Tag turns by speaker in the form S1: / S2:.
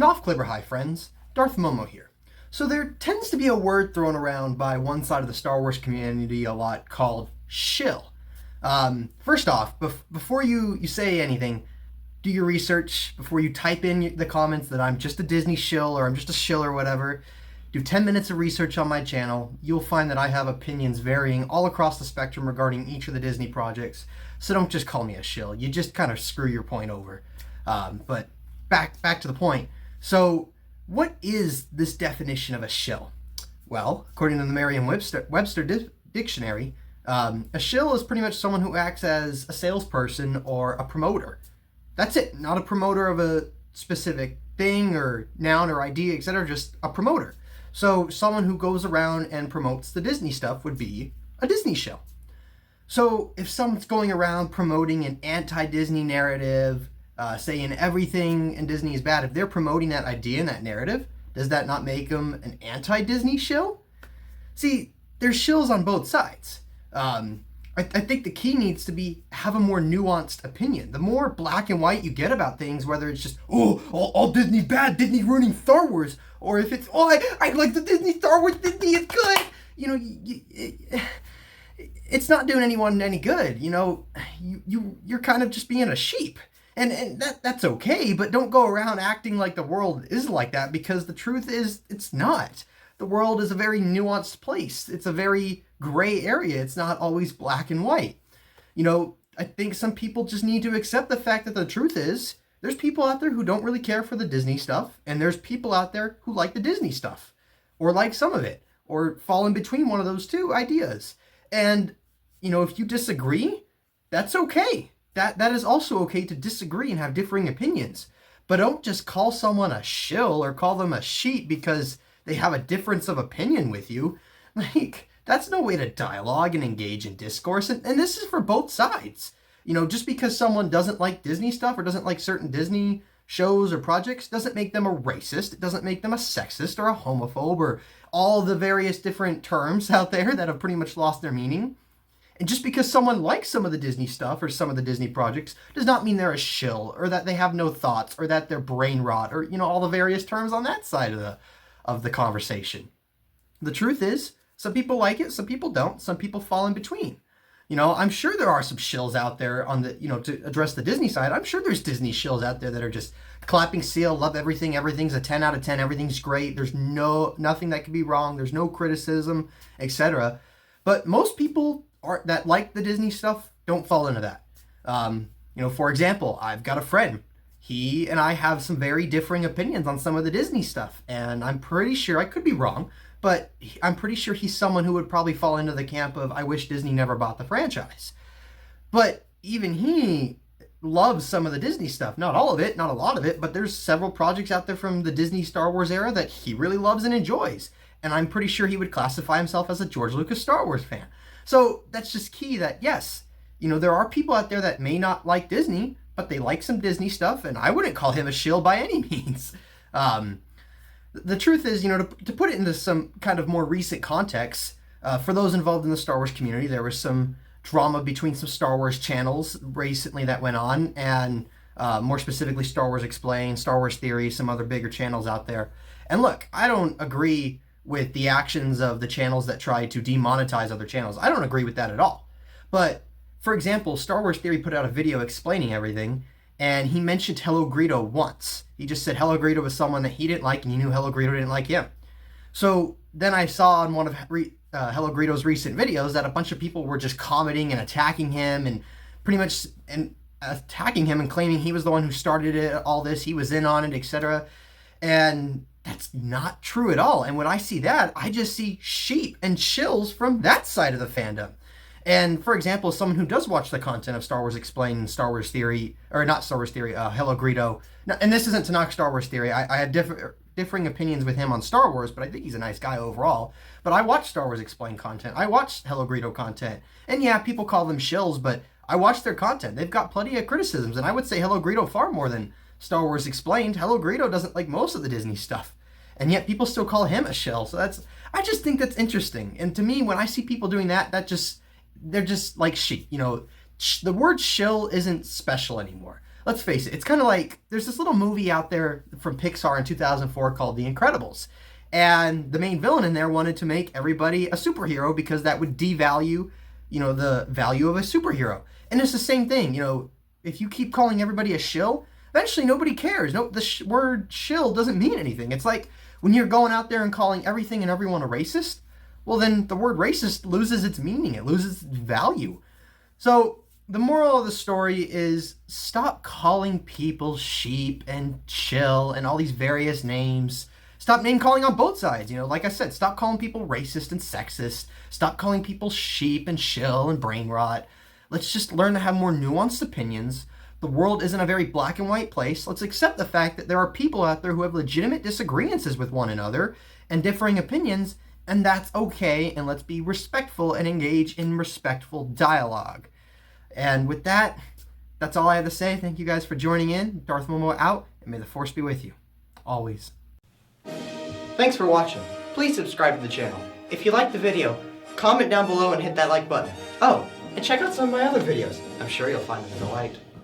S1: Hi friends, Darth Momo here. So there tends to be a word thrown around by one side of the Star Wars community a lot called shill. First off, before you say anything, do your research before you type in the comments that I'm just a Disney shill or I'm just a shill or whatever. Do 10 minutes of research on my channel. You'll find that I have opinions varying all across the spectrum regarding each of the Disney projects. So don't just call me a shill. You just kind of screw your point over. But back to the point. So what is this definition of a shill? Well, according to the Merriam-Webster dictionary, a shill is pretty much someone who acts as a salesperson or a promoter. That's it. Not a promoter of a specific thing or noun or idea, etc. Just a promoter. So someone who goes around and promotes the Disney stuff would be a Disney shill. So if someone's going around promoting an anti-Disney narrative, saying everything in Disney is bad, if they're promoting that idea and that narrative, does that not make them an anti-Disney shill? See, there's shills on both sides. I think the key needs to be have a more nuanced opinion. The more black and white you get about things, whether it's just, all Disney's bad, Disney ruining Star Wars, or if it's, I like the Disney Star Wars, Disney is good, it's not doing anyone any good. You're kind of just being a sheep. And that's okay, but don't go around acting like the world is like that, because the truth is it's not. The world is a very nuanced place. It's a very gray area. It's not always black and white. I think some people just need to accept the fact that the truth is there's people out there who don't really care for the Disney stuff, and there's people out there who like the Disney stuff, or like some of it, or fall in between one of those two ideas. And, if you disagree, that's okay. That is also okay to disagree and have differing opinions. But don't just call someone a shill or call them a sheep because they have a difference of opinion with you. That's no way to dialogue and engage in discourse. And this is for both sides. Just because someone doesn't like Disney stuff or doesn't like certain Disney shows or projects doesn't make them a racist. It doesn't make them a sexist or a homophobe or all the various different terms out there that have pretty much lost their meaning. And just because someone likes some of the Disney stuff or some of the Disney projects does not mean they're a shill or that they have no thoughts or that they're brain rot or, all the various terms on that side of the conversation. The truth is, some people like it, some people don't, some people fall in between. I'm sure there are some shills out there on the, to address the Disney side. I'm sure there's Disney shills out there that are just clapping seal, love everything, everything's a 10 out of 10, everything's great, there's nothing that could be wrong, there's no criticism, etc. But most people that like the Disney stuff don't fall into that. For example, I've got a friend. He and I have some very differing opinions on some of the Disney stuff, and I'm pretty sure, I could be wrong, but I'm pretty sure he's someone who would probably fall into the camp of, I wish Disney never bought the franchise. But even he loves some of the Disney stuff. Not all of it, not a lot of it, but there's several projects out there from the Disney Star Wars era that he really loves and enjoys. And I'm pretty sure he would classify himself as a George Lucas Star Wars fan. So that's just key that, yes, there are people out there that may not like Disney, but they like some Disney stuff, and I wouldn't call him a shill by any means. The truth is, to put it into some kind of more recent context, for those involved in the Star Wars community, there was some drama between some Star Wars channels recently that went on, and more specifically Star Wars Explained, Star Wars Theory, some other bigger channels out there. And look, I don't agree with the actions of the channels that try to demonetize other channels. I don't agree with that at all. But, for example, Star Wars Theory put out a video explaining everything, and he mentioned Hello Greedo once. He just said Hello Greedo was someone that he didn't like, and he knew Hello Greedo didn't like him. So then I saw on one of Hello Greedo's recent videos that a bunch of people were just commenting and attacking him and pretty much attacking him and claiming he was the one who started it, all this, he was in on it, etc. And that's not true at all. And when I see that, I just see sheep and shills from that side of the fandom. And for example, someone who does watch the content of Star Wars Explained, Star Wars Theory, or not Star Wars Theory, Hello Greedo. Now, and this isn't to knock Star Wars Theory. I have differing opinions with him on Star Wars, but I think he's a nice guy overall. But I watch Star Wars Explained content. I watch Hello Greedo content. And yeah, people call them shills, but I watch their content. They've got plenty of criticisms, and I would say Hello Greedo far more than Star Wars Explained. Hello Greedo doesn't like most of the Disney stuff. And yet people still call him a shill. So I just think that's interesting. And to me, when I see people doing that, they're just like sheep. The word shill isn't special anymore. let's face it, it's kind of like there's this little movie out there from Pixar in 2004 called The Incredibles. And the main villain in there wanted to make everybody a superhero because that would devalue, the value of a superhero. And it's the same thing, if you keep calling everybody a shill, eventually nobody cares. No, the word shill doesn't mean anything. It's like when you're going out there and calling everything and everyone a racist, well, then the word racist loses its meaning. It loses its value. So the moral of the story is stop calling people sheep and shill and all these various names. Stop name calling on both sides. Like I said, stop calling people racist and sexist. Stop calling people sheep and shill and brain rot. Let's just learn to have more nuanced opinions. The world isn't a very black and white place. Let's accept the fact that there are people out there who have legitimate disagreements with one another and differing opinions, and that's okay. And let's be respectful and engage in respectful dialogue. And with that, that's all I have to say. Thank you guys for joining in. Darth Momo out, and may the Force be with you. Always. Thanks for watching. Please subscribe to the channel. If you liked the video, comment down below and hit that like button. Oh, and check out some of my other videos. I'm sure you'll find them in the light.